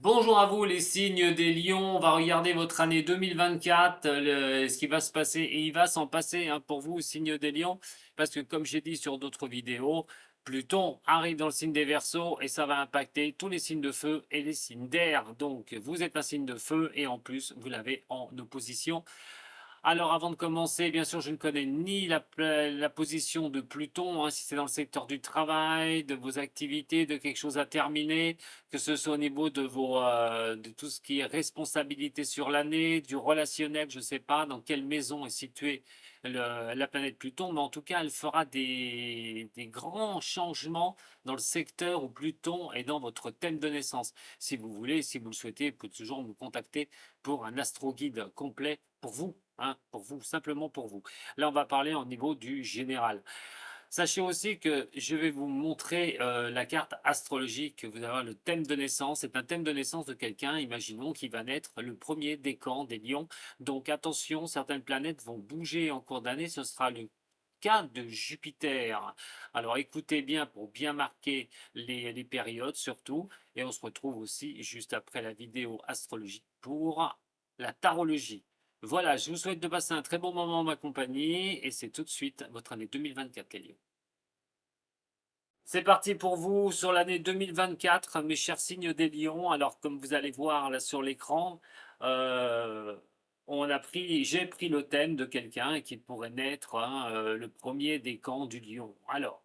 Bonjour à vous les signes des lions, on va regarder votre année 2024, ce qui va se passer et il va s'en passer hein, pour vous, signes des lions, parce que comme j'ai dit sur d'autres vidéos, Pluton arrive dans le signe des Verseaux et ça va impacter tous les signes de feu et les signes d'air. Donc vous êtes un signe de feu et en plus vous l'avez en opposition. Alors, avant de commencer, bien sûr, je ne connais ni la position de Pluton, hein, si c'est dans le secteur du travail, de vos activités, de quelque chose à terminer, que ce soit au niveau de tout ce qui est responsabilité sur l'année, du relationnel, je ne sais pas dans quelle maison est située la planète Pluton, mais en tout cas, elle fera des grands changements dans le secteur où Pluton est dans votre thème de naissance. Si vous voulez, si vous le souhaitez, vous pouvez toujours me contacter pour un astro-guide complet pour vous, hein, pour vous, simplement pour vous. Là, on va parler au niveau du général. Sachez aussi que je vais vous montrer la carte astrologique. Vous avez le thème de naissance. C'est un thème de naissance de quelqu'un, imaginons, qui va naître le premier décan des lions. Donc attention, certaines planètes vont bouger en cours d'année. Ce sera le cas de Jupiter. Alors écoutez bien pour bien marquer les périodes surtout. Et on se retrouve aussi juste après la vidéo astrologie pour la tarologie. Voilà, je vous souhaite de passer un très bon moment en ma compagnie et c'est tout de suite votre année 2024, les lions. C'est parti pour vous sur l'année 2024, mes chers signes des lions. Alors, comme vous allez voir là sur l'écran, euh, j'ai pris le thème de quelqu'un qui pourrait naître hein, le premier décan du lion. Alors,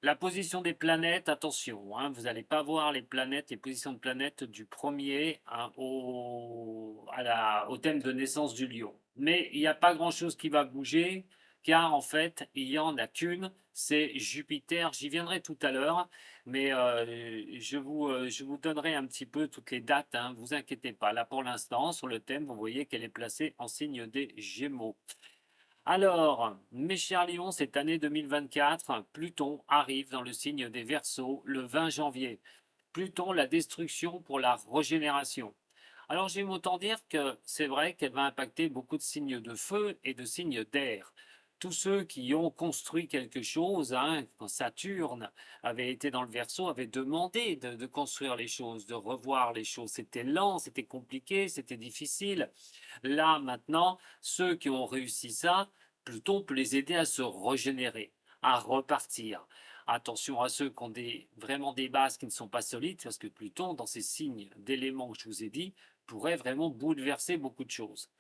la position des planètes, attention, hein, vous n'allez pas voir les planètes, les positions de planètes du premier hein, au thème de naissance du lion. Mais il n'y a pas grand-chose qui va bouger, car en fait, il n'y en a qu'une, c'est Jupiter. J'y viendrai tout à l'heure, mais je vous donnerai un petit peu toutes les dates, hein, vous inquiétez pas. Là, pour l'instant, sur le thème, vous voyez qu'elle est placée en signe des Gémeaux. Alors, mes chers lions, cette année 2024, Pluton arrive dans le signe des Verseaux le 20 janvier. Pluton, la destruction pour la régénération. Alors, j'aime autant dire que c'est vrai qu'elle va impacter beaucoup de signes de feu et de signes d'air. Tous ceux qui ont construit quelque chose, hein, quand Saturne avait été dans le Verseau, avaient demandé de construire les choses, de revoir les choses. C'était lent, c'était compliqué, c'était difficile. Là, maintenant, ceux qui ont réussi ça, Pluton peut les aider à se régénérer, à repartir. Attention à ceux qui ont vraiment des bases qui ne sont pas solides, parce que Pluton, dans ces signes d'éléments que je vous ai dit, pourrait vraiment bouleverser beaucoup de choses.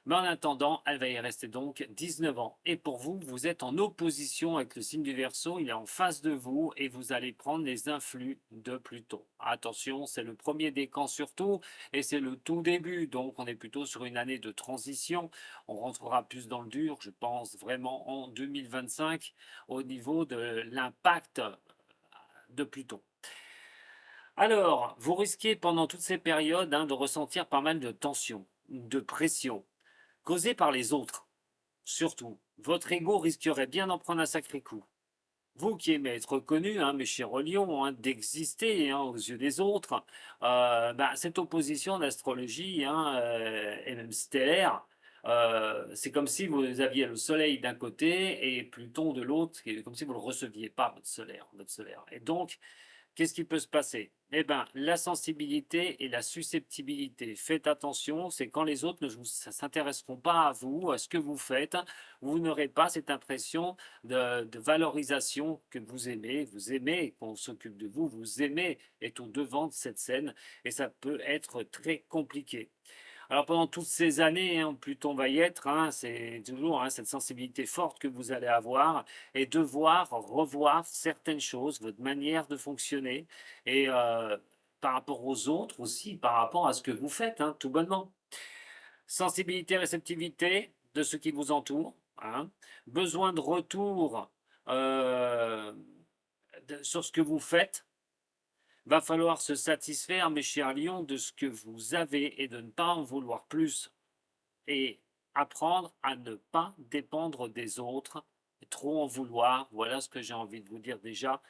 Mais en attendant, elle va y rester donc 19 ans. Et pour vous, vous êtes en opposition avec le signe du Verseau, il est en face de vous et vous allez prendre les influx de Pluton. Attention, c'est le premier décan surtout et c'est le tout début, donc on est plutôt sur une année de transition. On rentrera plus dans le dur, je pense vraiment en 2025 au niveau de l'impact de Pluton. Alors, vous risquez pendant toutes ces périodes hein, de ressentir pas mal de tension, de pression, causée par les autres. Surtout, votre ego risquerait bien d'en prendre un sacré coup. Vous qui aimez être reconnu, hein, mes chers lions, hein, d'exister hein, aux yeux des autres, cette opposition d'astrologie hein, et même stellaire, c'est comme si vous aviez le Soleil d'un côté et Pluton de l'autre, comme si vous ne le receviez pas, votre solaire. Et donc, qu'est-ce qui peut se passer? Eh bien, la sensibilité et la susceptibilité. Faites attention, c'est quand les autres ne s'intéresseront pas à vous, à ce que vous faites, vous n'aurez pas cette impression de valorisation que vous aimez qu'on s'occupe de vous, vous aimez être au devant de cette scène et ça peut être très compliqué. Alors pendant toutes ces années, hein, Pluton va y être, hein, c'est toujours hein, cette sensibilité forte que vous allez avoir et devoir revoir certaines choses, votre manière de fonctionner et par rapport aux autres aussi, par rapport à ce que vous faites, hein, tout bonnement. Sensibilité, réceptivité de ce qui vous entoure, hein, besoin de retour euh, sur ce que vous faites. Va falloir se satisfaire, mes chers lions, de ce que vous avez et de ne pas en vouloir plus et apprendre à ne pas dépendre des autres, trop en vouloir. Voilà ce que j'ai envie de vous dire déjà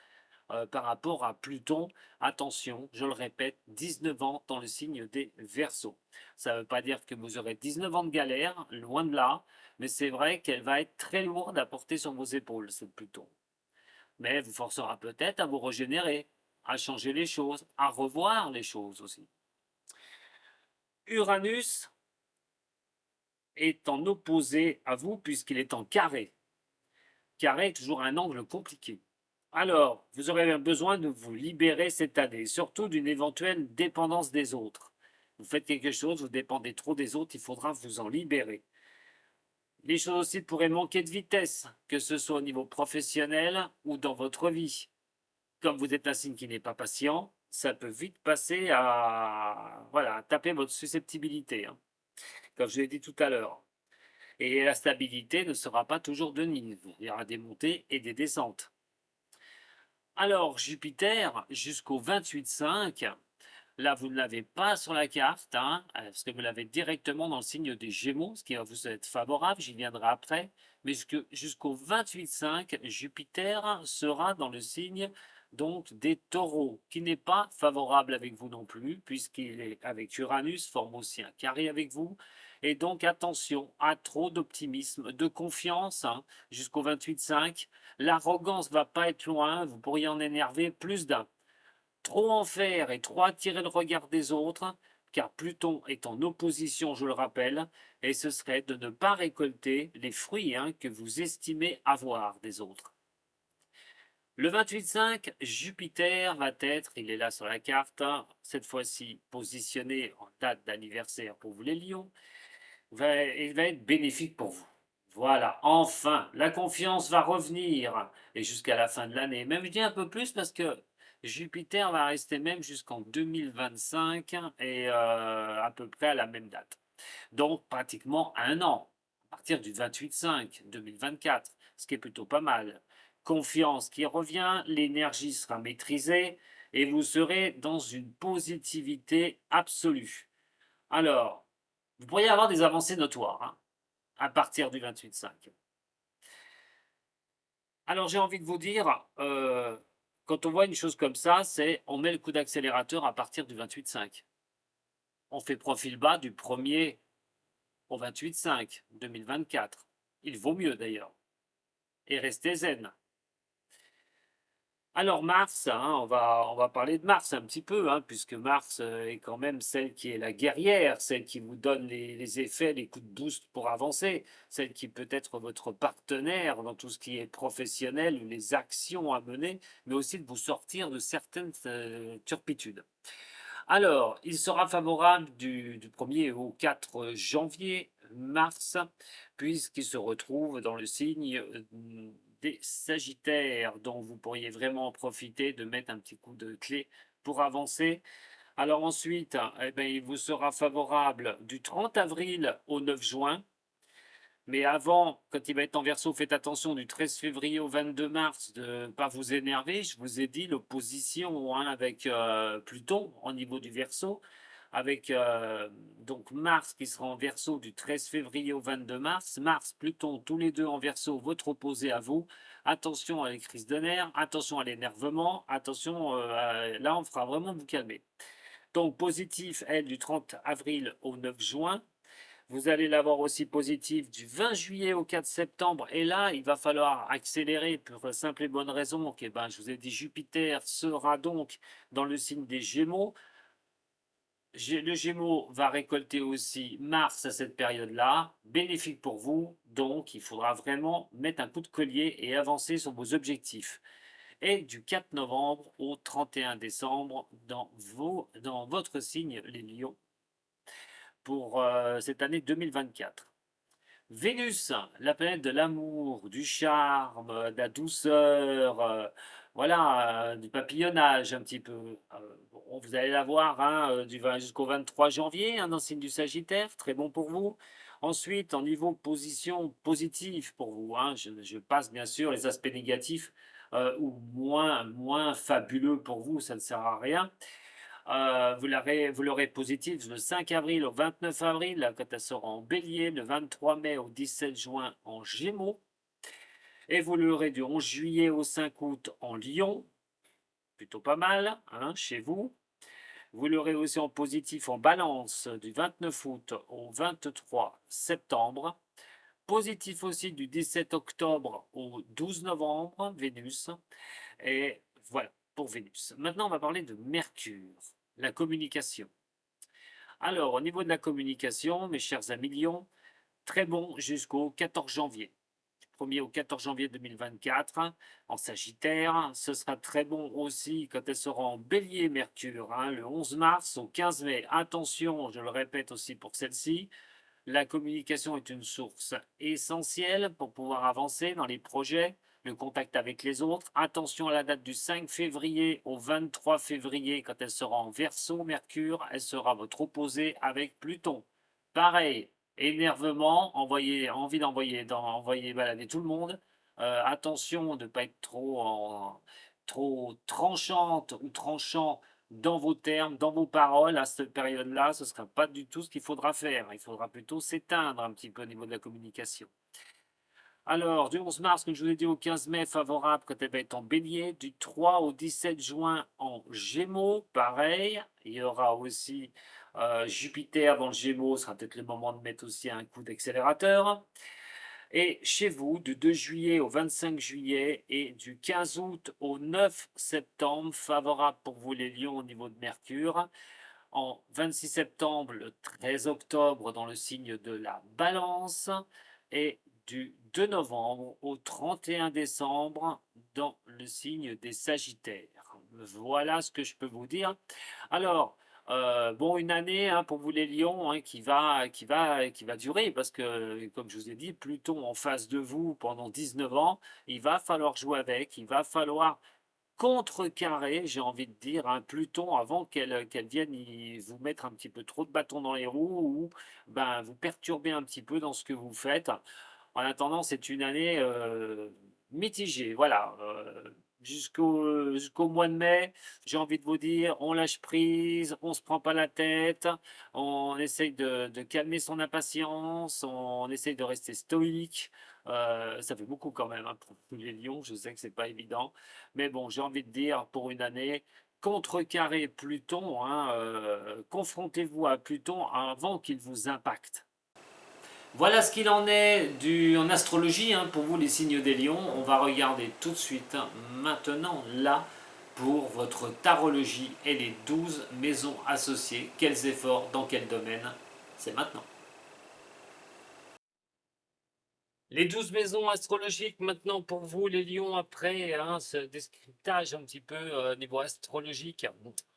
par rapport à Pluton. Attention, je le répète, 19 ans dans le signe des Verseaux. Ça ne veut pas dire que vous aurez 19 ans de galère, loin de là, mais c'est vrai qu'elle va être très lourde à porter sur vos épaules, cette Pluton. Mais elle vous forcera peut-être à vous régénérer. à changer les choses, à revoir les choses aussi. Uranus est en opposé à vous puisqu'il est en carré. Carré est toujours un angle compliqué. Alors, vous aurez besoin de vous libérer cette année, surtout d'une éventuelle dépendance des autres. Vous faites quelque chose, vous dépendez trop des autres, il faudra vous en libérer. Les choses aussi pourraient manquer de vitesse, que ce soit au niveau professionnel ou dans votre vie. Comme vous êtes un signe qui n'est pas patient, ça peut vite passer à voilà, taper votre susceptibilité, hein, comme je l'ai dit tout à l'heure. Et la stabilité ne sera pas toujours de niveau. Il y aura des montées et des descentes. Alors, Jupiter, jusqu'au 28,5, là, vous ne l'avez pas sur la carte, hein, parce que vous l'avez directement dans le signe des Gémeaux, ce qui va vous être favorable, j'y viendrai après. Mais jusqu'au 28,5, Jupiter sera dans le signe donc des Taureaux, qui n'est pas favorable avec vous non plus, puisqu'il est avec Uranus, forme aussi un carré avec vous. Et donc attention à trop d'optimisme, de confiance, hein, jusqu'au 28,5. L'arrogance va pas être loin, vous pourriez en énerver plus d'un. Trop en faire et trop attirer le regard des autres, car Pluton est en opposition, je le rappelle, et ce serait de ne pas récolter les fruits, hein, que vous estimez avoir des autres. Le 28,5, Jupiter va être, il est là sur la carte, hein, cette fois-ci positionné en date d'anniversaire pour vous les lions, il va être bénéfique pour vous. Voilà, enfin, la confiance va revenir, et jusqu'à la fin de l'année. Même je dis un peu plus parce que Jupiter va rester même jusqu'en 2025 et à peu près à la même date. Donc pratiquement un an, à partir du 28-5 2024, ce qui est plutôt pas mal. Confiance qui revient, l'énergie sera maîtrisée et vous serez dans une positivité absolue. Alors, vous pourriez avoir des avancées notoires, hein, à partir du 28-5. Alors j'ai envie de vous dire, quand on voit une chose comme ça, c'est on met le coup d'accélérateur à partir du 28-5. On fait profil bas du 1er au 28-5 2024. Il vaut mieux d'ailleurs. Et restez zen. Alors Mars, hein, on va parler de Mars un petit peu, hein, puisque Mars est quand même celle qui est la guerrière, celle qui vous donne les effets, les coups de boost pour avancer, celle qui peut être votre partenaire dans tout ce qui est professionnel, les actions à mener, mais aussi de vous sortir de certaines turpitudes. Alors, il sera favorable du 1er au 4 janvier, Mars, puisqu'il se retrouve dans le signe des Sagittaires, dont vous pourriez vraiment profiter de mettre un petit coup de clé pour avancer. Alors ensuite, eh ben, il vous sera favorable du 30 avril au 9 juin, mais avant, quand il va être en Verseau, faites attention du 13 février au 22 mars de ne pas vous énerver. Je vous ai dit l'opposition, hein, avec Pluton au niveau du Verseau, avec donc Mars qui sera en Verseau du 13 février au 22 mars. Mars, Pluton, tous les deux en Verseau, votre opposé à vous. Attention à les crises de nerfs, attention à l'énervement, attention, là on fera vraiment vous calmer. Donc positif, elle, du 30 avril au 9 juin. Vous allez l'avoir aussi positif du 20 juillet au 4 septembre. Et là, il va falloir accélérer pour la simple et bonne raison que, ben, je vous ai dit, Jupiter sera donc dans le signe des Gémeaux. Le Gémeaux va récolter aussi Mars à cette période-là, bénéfique pour vous. Donc, il faudra vraiment mettre un coup de collier et avancer sur vos objectifs. Et du 4 novembre au 31 décembre dans votre signe, les Lions, pour cette année 2024. Vénus, la planète de l'amour, du charme, de la douceur, voilà, du papillonnage un petit peu. Bon, vous allez la voir, hein, du 20 jusqu'au 23 janvier, hein, dans le signe du Sagittaire, très bon pour vous. Ensuite, en niveau position positive pour vous, hein, je passe bien sûr les aspects négatifs ou moins fabuleux pour vous, ça ne sert à rien. Vous l'aurez positif le 5 avril au 29 avril, quand elle sera en bélier, le 23 mai au 17 juin en gémeaux. Et vous l'aurez du 11 juillet au 5 août en lion, plutôt pas mal, hein, chez vous. Vous l'aurez aussi en positif en balance du 29 août au 23 septembre. Positif aussi du 17 octobre au 12 novembre, Vénus. Et voilà. pour Vénus. Maintenant, on va parler de Mercure, la communication. Alors, au niveau de la communication, mes chers amis Lions, très bon jusqu'au 14 janvier. Du 1er au 14 janvier 2024, en Sagittaire. Ce sera très bon aussi quand elle sera en Bélier, Mercure, hein, le 11 mars au 15 mai. Attention, je le répète aussi pour celle-ci, la communication est une source essentielle pour pouvoir avancer dans les projets, le contact avec les autres. Attention à la date du 5 février au 23 février, quand elle sera en Verseau, Mercure, elle sera votre opposé avec Pluton. Pareil, énervement, envie d'envoyer balader tout le monde. Attention de ne pas être trop tranchante ou tranchant dans vos termes, dans vos paroles, à cette période-là, ce ne sera pas du tout ce qu'il faudra faire. Il faudra plutôt s'éteindre un petit peu au niveau de la communication. Alors, du 11 mars, comme je vous ai dit, au 15 mai, favorable quand elle va être en bélier. Du 3 au 17 juin en gémeaux, pareil. Il y aura aussi Jupiter dans le gémeaux, ce sera peut-être le moment de mettre aussi un coup d'accélérateur. Et chez vous, du 2 juillet au 25 juillet et du 15 août au 9 septembre, favorable pour vous les lions au niveau de Mercure. En 26 septembre, le 13 octobre dans le signe de la balance. Et du 2 novembre au 31 décembre dans le signe des Sagittaires. Voilà ce que je peux vous dire. Alors, bon, une année hein, pour vous les lions hein, qui va durer parce que, comme je vous ai dit, Pluton en face de vous pendant 19 ans, il va falloir jouer avec, il va falloir contrecarrer, j'ai envie de dire, un Pluton avant qu'elle vienne vous mettre un petit peu trop de bâtons dans les roues ou ben, vous perturber un petit peu dans ce que vous faites. En attendant, c'est une année mitigée. Voilà. Jusqu'au mois de mai, j'ai envie de vous dire, on lâche prise, on ne se prend pas la tête, on essaye de calmer son impatience, on essaye de rester stoïque. Ça fait beaucoup quand même hein, pour les lions, je sais que c'est pas évident. Mais bon, j'ai envie de dire, pour une année, contrecarrez Pluton, hein, confrontez-vous à Pluton avant qu'il vous impacte. Voilà ce qu'il en est en astrologie hein, pour vous les signes des lions. On va regarder tout de suite hein, maintenant là pour votre tarologie et les 12 maisons associées. Quels efforts, dans quel domaine? C'est maintenant. Les 12 maisons astrologiques maintenant pour vous les lions après hein, ce décryptage un petit peu niveau astrologique.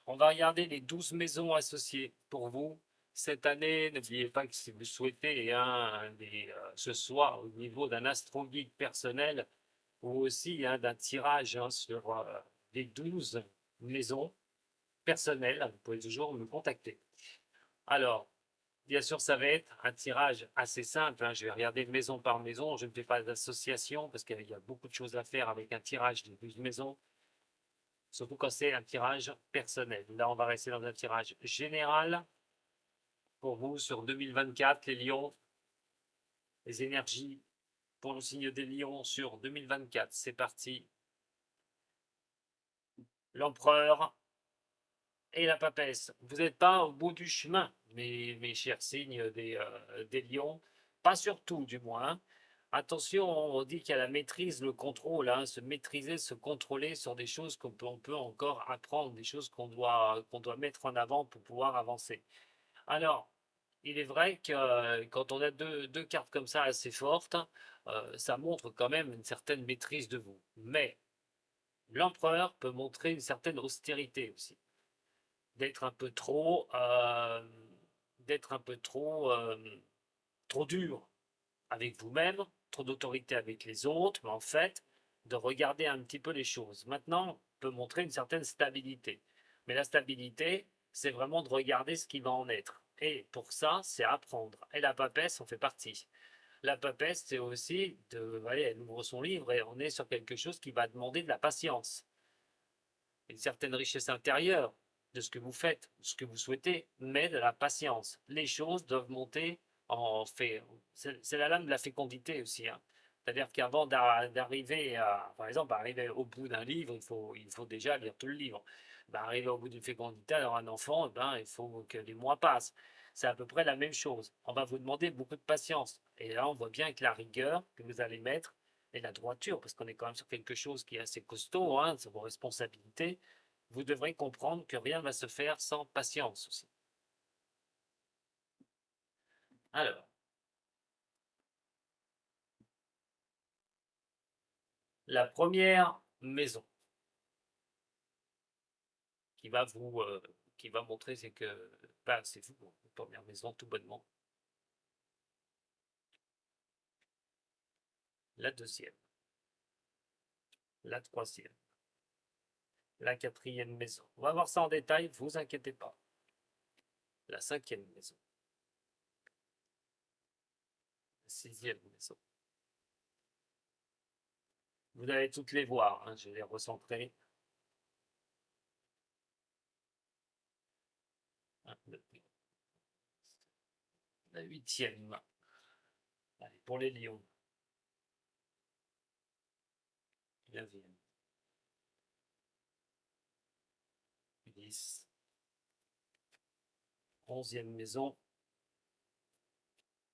On va regarder les 12 maisons associées pour vous cette année. N'oubliez pas que si vous souhaitez ce soit au niveau d'un astro-guide personnel ou aussi hein, d'un tirage hein, sur les 12 maisons personnelles, vous pouvez toujours me contacter. Alors, bien sûr, ça va être un tirage assez simple, hein. Je vais regarder maison par maison. Je ne fais pas d'association parce qu'il y a beaucoup de choses à faire avec un tirage de 12 maisons, surtout quand c'est un tirage personnel. Là, on va rester dans un tirage général pour vous sur 2024, les lions, les énergies pour le signe des lions sur 2024. C'est parti. L'empereur et la papesse. Vous n'êtes pas au bout du chemin, mes chers signes des lions. Pas surtout, du moins. Attention, on dit qu'il y a la maîtrise, le contrôle, hein, se maîtriser, se contrôler sur des choses on peut encore apprendre, des choses qu'on doit mettre en avant pour pouvoir avancer. Alors, il est vrai que quand on a deux cartes comme ça assez fortes, ça montre quand même une certaine maîtrise de vous. Mais l'empereur peut montrer une certaine austérité aussi, d'être un peu trop dur avec vous-même, trop d'autorité avec les autres, mais en fait, de regarder un petit peu les choses. Maintenant, peut montrer une certaine stabilité. Mais la stabilité, c'est vraiment de regarder ce qui va en être. Et pour ça, c'est apprendre. Et la papesse en fait partie. La papesse, c'est aussi voyez, elle ouvre son livre et on est sur quelque chose qui va demander de la patience, une certaine richesse intérieure de ce que vous faites, de ce que vous souhaitez, mais de la patience. Les choses doivent monter en fait. C'est la lame de la fécondité aussi, hein. C'est-à-dire qu'avant d'arriver par exemple, arriver au bout d'un livre, il faut déjà lire tout le livre. Ben, arriver au bout d'une fécondité, alors un enfant, ben, il faut que les mois passent. C'est à peu près la même chose. On va vous demander beaucoup de patience. Et là, on voit bien que la rigueur que vous allez mettre et la droiture, parce qu'on est quand même sur quelque chose qui est assez costaud, hein, c'est vos responsabilités, vous devrez comprendre que rien ne va se faire sans patience aussi. Alors, la première maison qui va qui va montrer, c'est que, bah, c'est vous, la première maison, tout bonnement. La deuxième, la troisième, la quatrième maison. On va voir ça en détail, vous inquiétez pas. La cinquième maison, la sixième maison. Vous allez toutes les voir, hein, je vais les recentrer. La huitième. Allez, pour les lions. Neuvième. 10. Onzième maison.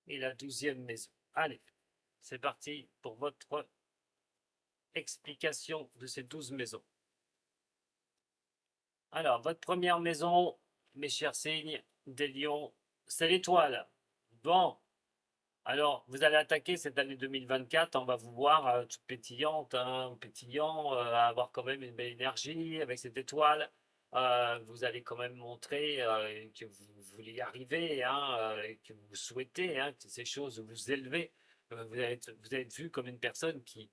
Et la douzième maison. Allez, c'est parti pour votre explication de ces 12 maisons. Alors, votre première maison, mes chers signes des lions, c'est l'étoile. Bon, alors, vous allez attaquer cette année 2024, on va vous voir toute pétillante, hein, pétillant, avoir quand même une belle énergie avec cette étoile. Vous allez quand même montrer que vous voulez y arriver, hein, que vous souhaitez, hein, que ces choses vous élevez. Vous êtes vu comme une personne qui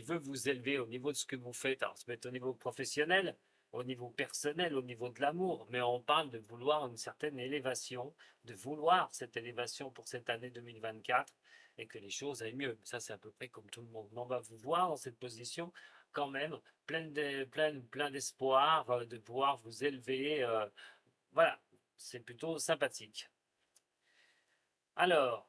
veut vous élever au niveau de ce que vous faites. Alors, ça peut être au niveau professionnel, au niveau personnel, au niveau de l'amour, mais on parle de vouloir une certaine élévation, de vouloir cette élévation pour cette année 2024 et que les choses aillent mieux. Ça, c'est à peu près comme tout le monde. Mais on va vous voir dans cette position quand même, plein d'espoir de pouvoir vous élever. Voilà, c'est plutôt sympathique. Alors,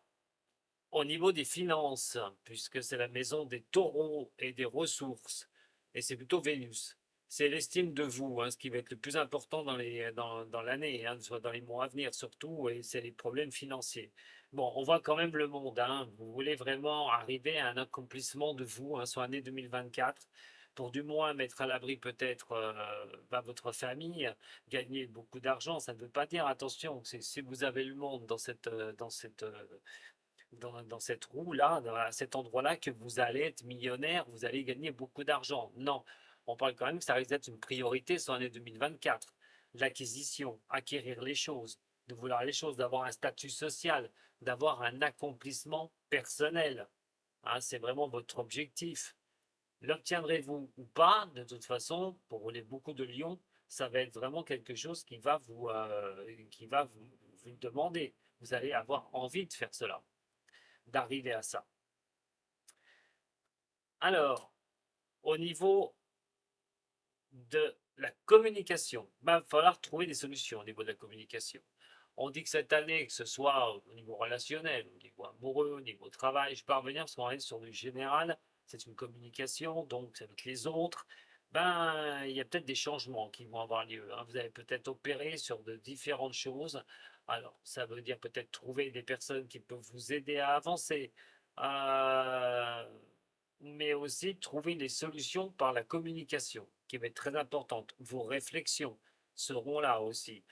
au niveau des finances, puisque c'est la maison des taureaux et des ressources, et c'est plutôt Vénus. C'est l'estime de vous, hein, ce qui va être le plus important dans l'année, hein, soit dans les mois à venir surtout, et c'est les problèmes financiers. Bon, on voit quand même le monde, hein, vous voulez vraiment arriver à un accomplissement de vous, hein, sur l'année 2024, pour du moins mettre à l'abri peut-être votre famille, gagner beaucoup d'argent. Ça ne veut pas dire, attention, que si vous avez le monde dans cette roue-là, à cet endroit-là, que vous allez être millionnaire, vous allez gagner beaucoup d'argent. Non, on parle quand même que ça risque d'être une priorité sur l'année 2024. L'acquisition, acquérir les choses, de vouloir les choses, d'avoir un statut social, d'avoir un accomplissement personnel. Hein, c'est vraiment votre objectif. L'obtiendrez-vous ou pas, de toute façon, pour les beaucoup de lions, ça va être vraiment quelque chose qui va vous demander. Vous allez avoir envie de faire cela, d'arriver à ça. Alors, au niveau de la communication, il va falloir trouver des solutions au niveau de la communication. On dit que cette année, que ce soit au niveau relationnel, au niveau amoureux, au niveau travail, je peux revenir parce qu'on est sur du général, c'est une communication, donc avec les autres, ben, il y a peut-être des changements qui vont avoir lieu, hein. Vous allez peut-être opérer sur de différentes choses. Alors, ça veut dire peut-être trouver des personnes qui peuvent vous aider à avancer, euh, mais aussi trouver des solutions par la communication, qui va être très importante. Vos réflexions seront là aussi.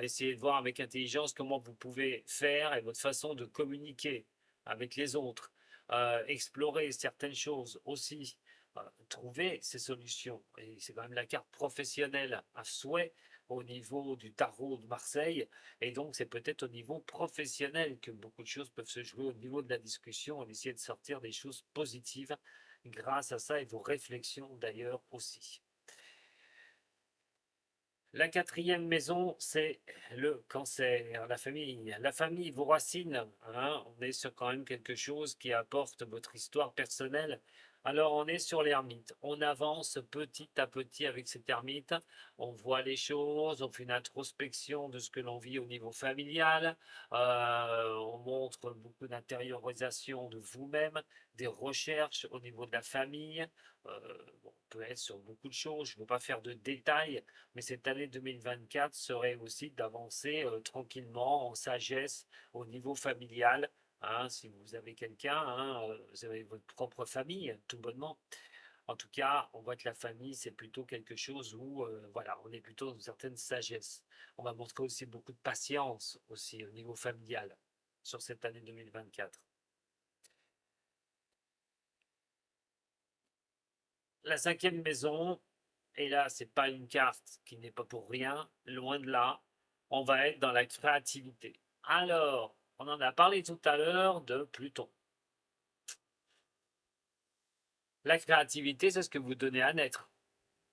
Essayez de voir avec intelligence comment vous pouvez faire et votre façon de communiquer avec les autres. Explorer certaines choses aussi. Trouver ces solutions. Et c'est quand même la carte professionnelle à souhait au niveau du tarot de Marseille. Et donc, c'est peut-être au niveau professionnel que beaucoup de choses peuvent se jouer au niveau de la discussion. On essaie de sortir des choses positives grâce à ça et vos réflexions d'ailleurs aussi. La quatrième maison, c'est le cancer, la famille. La famille, vos racines, hein, on est sur quand même quelque chose qui apporte votre histoire personnelle. Alors on est sur l'ermite. On avance petit à petit avec cette ermite. On voit les choses, on fait une introspection de ce que l'on vit au niveau familial. On montre beaucoup d'intériorisation de vous-même, des recherches au niveau de la famille. On peut être sur beaucoup de choses. Je ne veux pas faire de détails, mais cette année 2024 serait aussi d'avancer tranquillement en sagesse au niveau familial, hein, si vous avez quelqu'un, hein, vous avez votre propre famille, tout bonnement. En tout cas, on voit que la famille, c'est plutôt quelque chose où, voilà, on est plutôt dans une certaine sagesse. On va montrer aussi beaucoup de patience aussi au niveau familial sur cette année 2024. La cinquième maison, et là, c'est pas une carte qui n'est pas pour rien, loin de là, on va être dans la créativité. Alors, on en a parlé tout à l'heure de Pluton. La créativité, c'est ce que vous donnez à naître,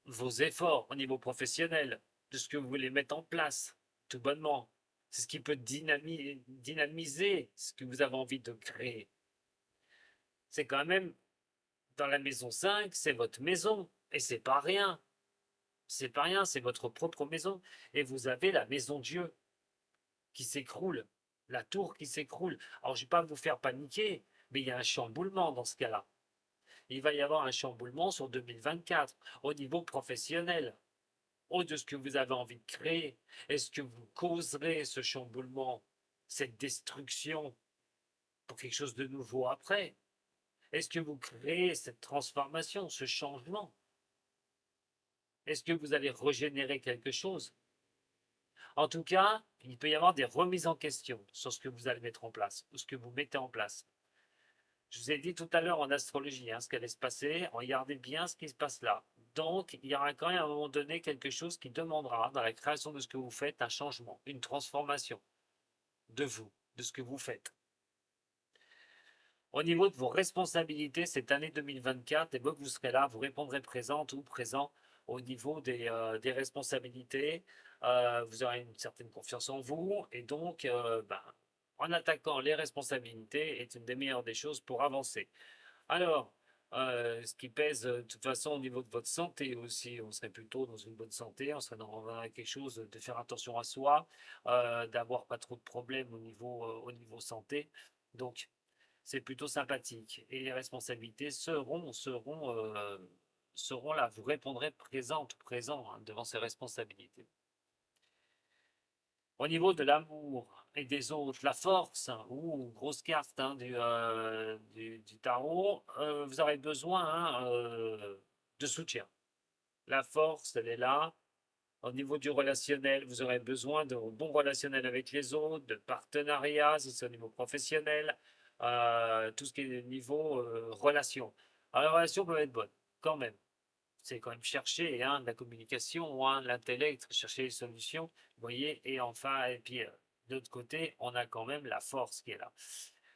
vos efforts au niveau professionnel, de ce que vous voulez mettre en place, tout bonnement. C'est ce qui peut dynamiser ce que vous avez envie de créer. C'est quand même, dans la maison 5, c'est votre maison, et c'est pas rien. C'est pas rien, c'est votre propre maison. Et vous avez la maison Dieu qui s'écroule, la tour qui s'écroule. Alors, je ne vais pas vous faire paniquer, mais il y a un chamboulement dans ce cas-là. Il va y avoir un chamboulement sur 2024 au niveau professionnel, de ce que vous avez envie de créer. Est-ce que vous causerez ce chamboulement, cette destruction pour quelque chose de nouveau après? Est-ce que vous créez cette transformation, ce changement? Est-ce que vous allez régénérer quelque chose? En tout cas, il peut y avoir des remises en question sur ce que vous allez mettre en place, ou ce que vous mettez en place. Je vous ai dit tout à l'heure en astrologie ce qui allait se passer. Regardez bien ce qui se passe là. Donc, il y aura quand même à un moment donné quelque chose qui demandera, dans la création de ce que vous faites, un changement, une transformation de vous, de ce que vous faites. Au niveau de vos responsabilités, cette année 2024, dès que vous serez là, vous répondrez présente ou présent au niveau des responsabilités. Vous aurez une certaine confiance en vous et donc, en attaquant les responsabilités est une des meilleures des choses pour avancer. Alors, ce qui pèse de toute façon au niveau de votre santé aussi, on serait plutôt dans une bonne santé, on serait dans quelque chose de faire attention à soi, d'avoir pas trop de problèmes au niveau santé. Donc, c'est plutôt sympathique. Et les responsabilités seront là. Vous répondrez présente, présent devant ces responsabilités. Au niveau de l'amour et des autres, la force, ou grosse carte du tarot, vous aurez besoin de soutien. La force, elle est là. Au niveau du relationnel, vous aurez besoin de bons relationnels avec les autres, de partenariats, si c'est au niveau professionnel, tout ce qui est au niveau relation. Alors, la relation peut être bonne, quand même. C'est quand même chercher de la communication, l'intellect, chercher les solutions, vous voyez, et enfin, et puis de l'autre côté, on a quand même la force qui est là.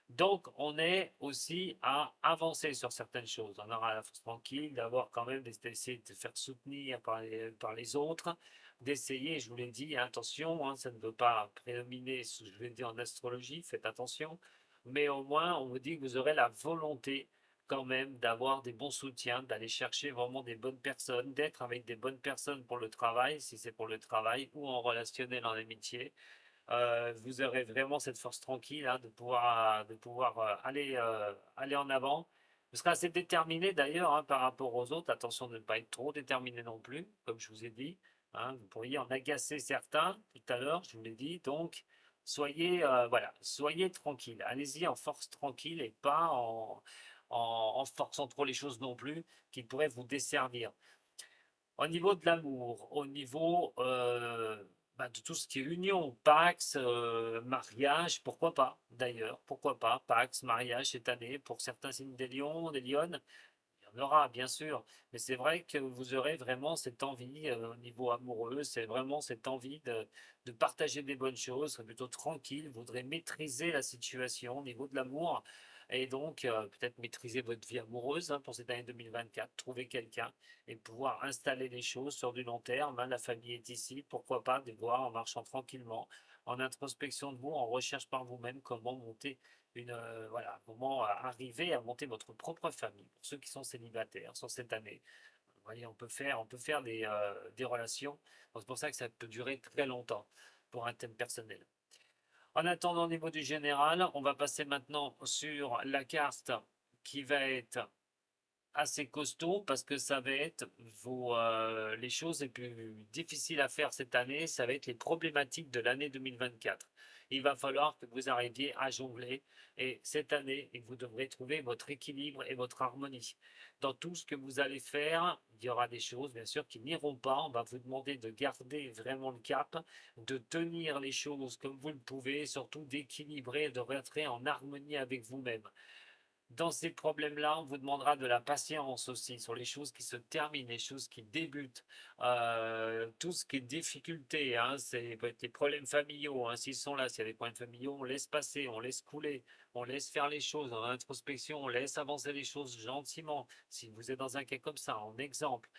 Donc, on est aussi à avancer sur certaines choses. On aura la force tranquille, d'avoir quand même d'essayer de faire soutenir par les autres, d'essayer, je vous l'ai dit, attention, ça ne veut pas prédominer ce que je l'ai dit en astrologie, faites attention, mais au moins, on vous dit que vous aurez la volonté quand même d'avoir des bons soutiens, d'aller chercher vraiment des bonnes personnes, d'être avec des bonnes personnes pour le travail, si c'est pour le travail, ou en relationnel, en amitié. Vous aurez vraiment cette force tranquille de pouvoir aller en avant. Vous serez assez déterminé d'ailleurs par rapport aux autres. Attention de ne pas être trop déterminé non plus, comme je vous ai dit. Vous pourriez en agacer certains tout à l'heure, je vous l'ai dit. Donc, soyez tranquille. Allez-y en force tranquille et pas en forçant trop les choses non plus, qui pourraient vous desservir. Au niveau de l'amour, au niveau de tout ce qui est union, Pax, mariage, pourquoi pas d'ailleurs, pourquoi pas, Pax, mariage cette année, pour certains signes des lions, des lionnes, il y en aura bien sûr, mais c'est vrai que vous aurez vraiment cette envie au niveau amoureux, c'est vraiment cette envie de partager des bonnes choses, serez plutôt tranquille, vous voudrez maîtriser la situation au niveau de l'amour, et donc peut-être maîtriser votre vie amoureuse pour cette année 2024, trouver quelqu'un et pouvoir installer les choses sur du long terme. La famille est ici, pourquoi pas de voir en marchant tranquillement, en introspection de vous, en recherche par vous-même comment monter comment arriver à monter votre propre famille pour ceux qui sont célibataires sur cette année. Vous voyez, on peut faire des relations. C'est pour ça que ça peut durer très longtemps pour un thème personnel. En attendant, au niveau du général, on va passer maintenant sur la carte qui va être assez costaud parce que ça va être les choses les plus difficiles à faire cette année, ça va être les problématiques de l'année 2024. il va falloir que vous arriviez à jongler. Et cette année, vous devrez trouver votre équilibre et votre harmonie. Dans tout ce que vous allez faire, il y aura des choses, bien sûr, qui n'iront pas. On va vous demander de garder vraiment le cap, de tenir les choses comme vous le pouvez, surtout d'équilibrer, de rentrer en harmonie avec vous-même. Dans ces problèmes-là, on vous demandera de la patience aussi sur les choses qui se terminent, les choses qui débutent, tout ce qui est difficulté, hein, c'est peut être les problèmes familiaux, hein, s'ils sont là, s'il y a des problèmes familiaux, on laisse passer, on laisse couler, on laisse faire les choses en introspection, on laisse avancer les choses gentiment. Si vous êtes dans un cas comme ça, en exemple.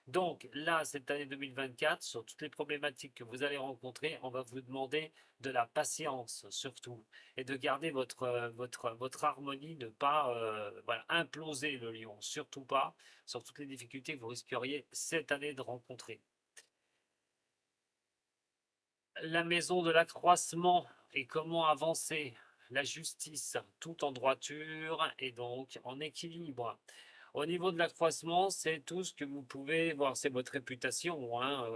Donc là, cette année 2024, sur toutes les problématiques que vous allez rencontrer, on va vous demander de la patience surtout et de garder votre harmonie, ne pas voilà, imploser le lion, surtout pas sur toutes les difficultés que vous risqueriez cette année de rencontrer. La maison de l'accroissement et comment avancer, la justice, tout en droiture et donc en équilibre. Au niveau de l'accroissement, c'est tout ce que vous pouvez voir, c'est votre réputation hein,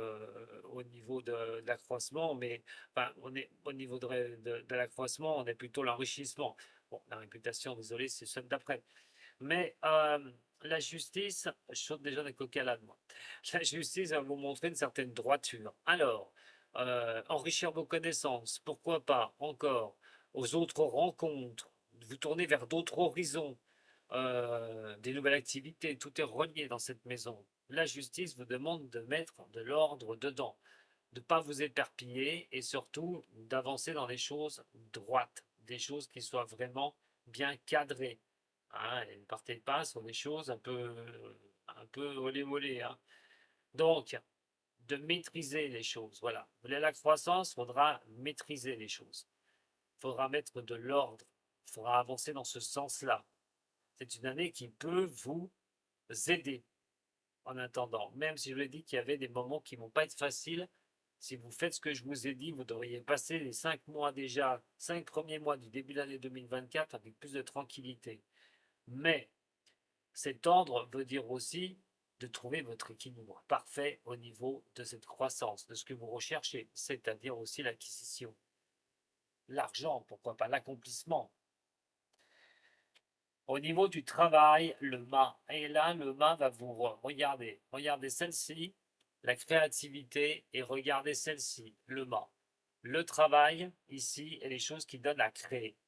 au niveau de l'accroissement, mais enfin, on est au niveau de l'accroissement, on est plutôt l'enrichissement. Bon, la réputation, désolé, c'est celle d'après. Mais la justice, je saute déjà des coquilles à l'âne, moi. La justice va vous montrer une certaine droiture. Alors, enrichir vos connaissances, pourquoi pas encore aux autres rencontres, vous tourner vers d'autres horizons, des nouvelles activités, tout est relié dans cette maison. La justice vous demande de mettre de l'ordre dedans, de ne pas vous éparpiller et surtout d'avancer dans des choses droites, des choses qui soient vraiment bien cadrées. Hein, et ne partez pas sur des choses un peu olé olé. Hein. Donc, de maîtriser les choses. Voilà. Vous voulez la croissance, il faudra maîtriser les choses. Il faudra mettre de l'ordre. Il faudra avancer dans ce sens-là. C'est une année qui peut vous aider en attendant. Même si je vous ai dit qu'il y avait des moments qui ne vont pas être faciles, si vous faites ce que je vous ai dit, vous devriez passer les 5 mois déjà, 5 premiers mois du début de l'année 2024 avec plus de tranquillité. Mais cet ordre veut dire aussi de trouver votre équilibre parfait au niveau de cette croissance, de ce que vous recherchez, c'est-à-dire aussi l'acquisition. L'argent, pourquoi pas l'accomplissement. Au niveau du travail, le mât. Et là, le mât va vous regarder. Regardez celle-ci, la créativité, et regardez celle-ci, le mât. Le travail, ici, et les choses qui donnent à créer.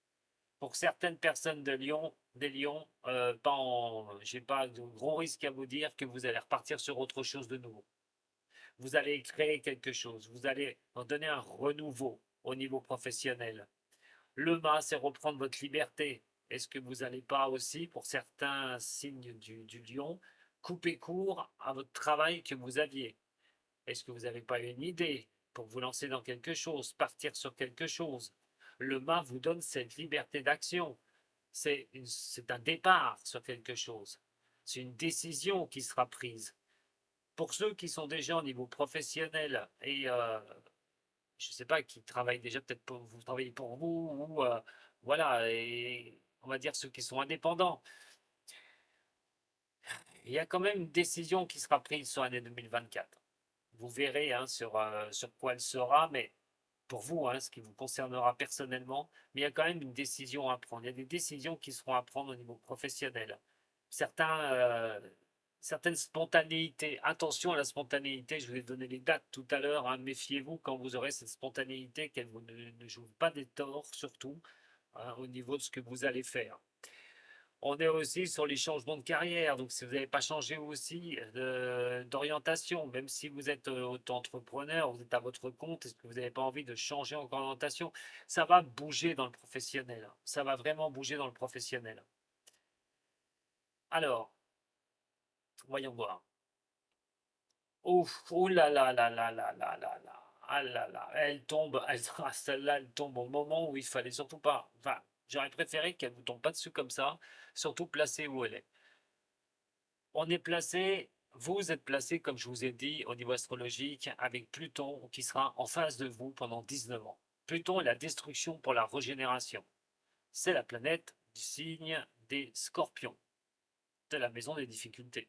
Pour certaines personnes de Lyon, des Lions, j'ai pas de gros risque à vous dire que vous allez repartir sur autre chose de nouveau. Vous allez créer quelque chose, vous allez en donner un renouveau au niveau professionnel. Le mât, c'est reprendre votre liberté. Est-ce que vous n'allez pas aussi, pour certains signes du lion, couper court à votre travail que vous aviez? Est-ce que vous n'avez pas une idée pour vous lancer dans quelque chose, partir sur quelque chose? Le mât vous donne cette liberté d'action. C'est un départ sur quelque chose. C'est une décision qui sera prise. Pour ceux qui sont déjà au niveau professionnel et je ne sais pas, qui travaillent déjà peut-être pour vous travaillez pour vous ou voilà, et on va dire ceux qui sont indépendants. Il y a quand même une décision qui sera prise sur l'année 2024. Vous verrez hein, sur quoi elle sera, mais pour vous, hein, ce qui vous concernera personnellement, mais il y a quand même une décision à prendre. Il y a des décisions qui seront à prendre au niveau professionnel. Certains, certaines spontanéités. Attention à la spontanéité, je vous ai donné les dates tout à l'heure. Hein, méfiez-vous quand vous aurez cette spontanéité, qu'elle ne joue pas des torts, surtout hein, au niveau de ce que vous allez faire. On est aussi sur les changements de carrière, donc si vous n'avez pas changé aussi d'orientation, même si vous êtes auto-entrepreneur, vous êtes à votre compte, est-ce que vous n'avez pas envie de changer encore d'orientation? Ça va bouger dans le professionnel, ça va vraiment bouger dans le professionnel. Alors, voyons voir. Ouf, oh là là là là là là là là. Ah là là, elle tombe, celle-là, elle tombe au moment où il fallait surtout pas. Enfin, j'aurais préféré qu'elle ne vous tombe pas dessus comme ça, surtout placée où elle est. On est placé, vous êtes placé, comme je vous ai dit, au niveau astrologique, avec Pluton qui sera en face de vous pendant 19 ans. Pluton est la destruction pour la régénération. C'est la planète du signe des Scorpions, de la maison des difficultés.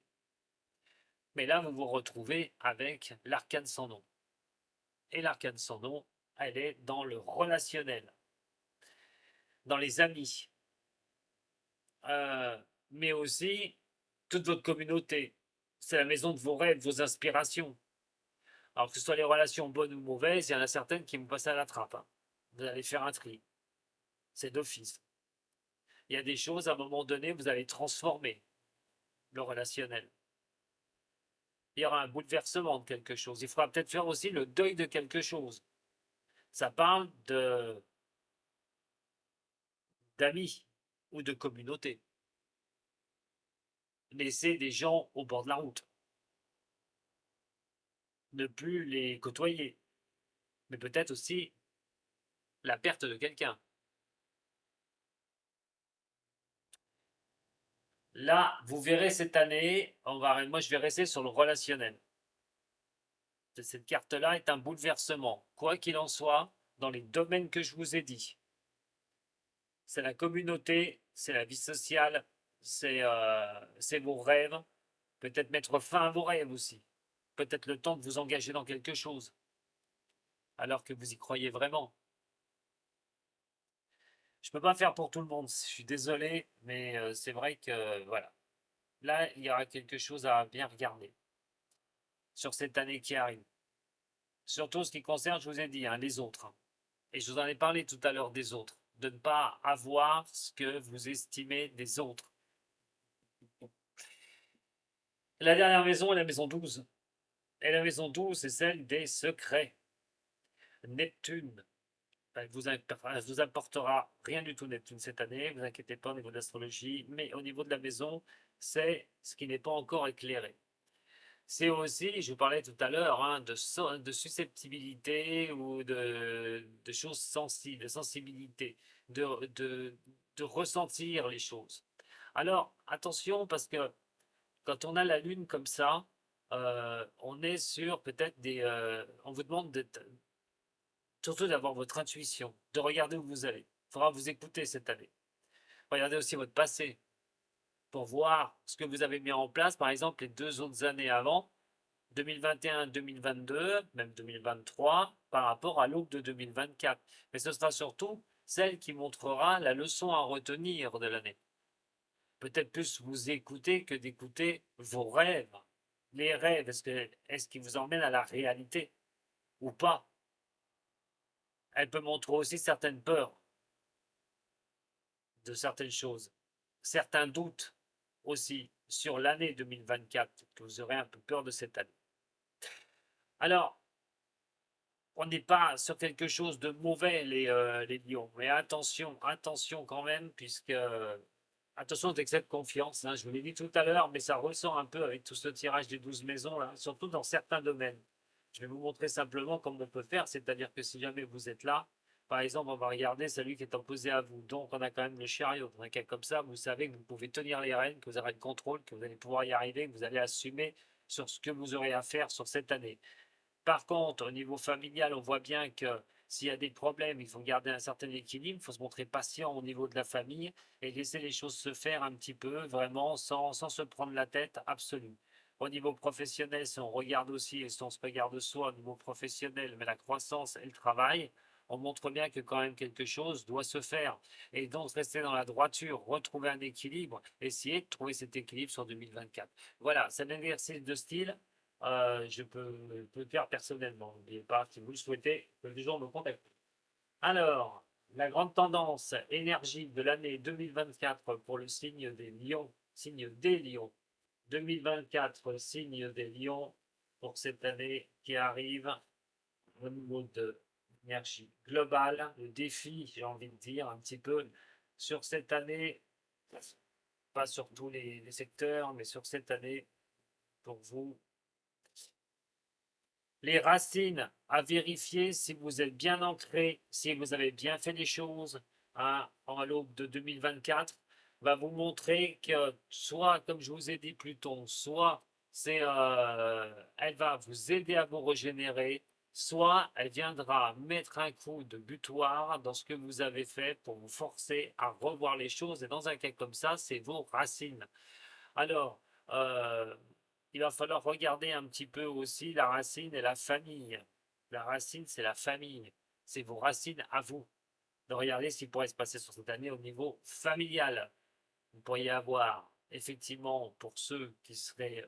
Mais là, vous vous retrouvez avec l'arcane sans nom. Et l'arcane sans nom, elle est dans le relationnel, dans les amis, euh, mais aussi toute votre communauté. C'est la maison de vos rêves, de vos inspirations. Alors que ce soit les relations bonnes ou mauvaises, il y en a certaines qui vont passer à la trappe, hein. Vous allez faire un tri. C'est d'office. Il y a des choses, à un moment donné, vous allez transformer le relationnel. Il y aura un bouleversement de quelque chose. Il faudra peut-être faire aussi le deuil de quelque chose. Ça parle de d'amis ou de communauté. Laisser des gens au bord de la route. Ne plus les côtoyer. Mais peut-être aussi la perte de quelqu'un. Là, vous verrez cette année, moi je vais rester sur le relationnel. Cette carte-là est un bouleversement. Quoi qu'il en soit, dans les domaines que je vous ai dit, c'est la communauté, c'est la vie sociale, c'est vos rêves. Peut-être mettre fin à vos rêves aussi. Peut-être le temps de vous engager dans quelque chose, alors que vous y croyez vraiment. Je ne peux pas faire pour tout le monde, je suis désolé, mais c'est vrai que voilà. Là, il y aura quelque chose à bien regarder sur cette année qui arrive. Surtout ce qui concerne, je vous ai dit, hein, les autres, hein. Et je vous en ai parlé tout à l'heure des autres. De ne pas avoir ce que vous estimez des autres. La dernière maison est la maison 12. Et la maison 12, c'est celle des secrets. Neptune. Elle vous apportera rien du tout Neptune cette année, ne vous inquiétez pas au niveau de l'astrologie, mais au niveau de la maison, c'est ce qui n'est pas encore éclairé. C'est aussi, je vous parlais tout à l'heure, hein, de susceptibilité ou de choses sensibles, de sensibilité, de ressentir les choses. Alors, attention, parce que quand on a la lune comme ça, on est sur peut-être on vous demande surtout d'avoir votre intuition, de regarder où vous allez. Il faudra vous écouter cette année. Regardez aussi votre passé pour voir ce que vous avez mis en place, par exemple, les 2 autres années avant, 2021-2022, même 2023, par rapport à l'aube de 2024. Mais ce sera surtout celle qui montrera la leçon à retenir de l'année. Peut-être plus vous écouter que d'écouter vos rêves. Les rêves, est-ce qu'ils vous emmènent à la réalité ou pas? Elle peut montrer aussi certaines peurs de certaines choses, certains doutes aussi sur l'année 2024, que vous aurez un peu peur de cette année. Alors, on n'est pas sur quelque chose de mauvais, les lions, mais attention, attention quand même, puisque attention aux excès de confiance, hein, je vous l'ai dit tout à l'heure, mais ça ressort un peu avec tout ce tirage des 12 maisons, là, surtout dans certains domaines. Je vais vous montrer simplement comment on peut faire, c'est-à-dire que si jamais vous êtes là, par exemple, on va regarder celui qui est opposé à vous. Donc, on a quand même le chariot. Dans un cas comme ça, vous savez que vous pouvez tenir les rênes, que vous aurez le contrôle, que vous allez pouvoir y arriver, que vous allez assumer sur ce que vous aurez à faire sur cette année. Par contre, au niveau familial, on voit bien que s'il y a des problèmes, il faut garder un certain équilibre, il faut se montrer patient au niveau de la famille et laisser les choses se faire un petit peu, vraiment, sans se prendre la tête absolue. Au niveau professionnel, si on regarde aussi, et si on se regarde soi au niveau professionnel, mais la croissance et le travail, on montre bien que quand même quelque chose doit se faire. Et donc rester dans la droiture, retrouver un équilibre, essayer de trouver cet équilibre sur 2024. Voilà, c'est un exercice de style. Je peux le faire personnellement. N'oubliez pas, si vous le souhaitez, vous pouvez toujours me contacter. Alors, la grande tendance énergique de l'année 2024 pour le signe des lions, signe des lions. 2024, signe des lions pour cette année qui arrive au niveau de l'énergie globale, le défi, j'ai envie de dire, un petit peu sur cette année, pas sur tous les secteurs, mais sur cette année, pour vous, les racines à vérifier si vous êtes bien ancré, si vous avez bien fait les choses, hein, en l'aube de 2024, va vous montrer que soit, comme je vous ai dit plus tôt, soit elle va vous aider à vous régénérer, soit elle viendra mettre un coup de butoir dans ce que vous avez fait pour vous forcer à revoir les choses. Et dans un cas comme ça, c'est vos racines. Alors, euh, il va falloir regarder un petit peu aussi la racine et la famille. La racine, c'est la famille. c'est vos racines à vous. De regarder ce qui pourrait se passer sur cette année au niveau familial. Vous pourriez avoir, effectivement, pour ceux qui seraient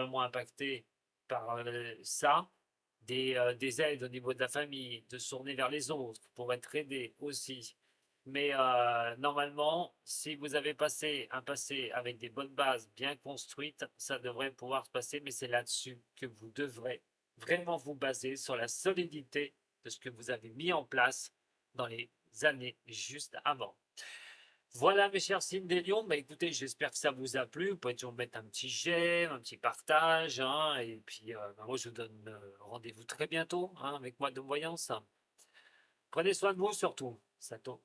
moins impactés par ça, des aides au niveau de la famille, de se tourner vers les autres pour être aidé aussi. Mais normalement, si vous avez passé un passé avec des bonnes bases bien construites, ça devrait pouvoir se passer, mais c'est là-dessus que vous devrez vraiment vous baser sur la solidité de ce que vous avez mis en place dans les années juste avant. Voilà mes chers signes des lions, bah écoutez, j'espère que ça vous a plu. Vous pouvez toujours mettre un petit j'aime, un petit partage, hein, et puis bah, moi je vous donne rendez-vous très bientôt hein, avec moi de voyance. Prenez soin de vous surtout. Sato.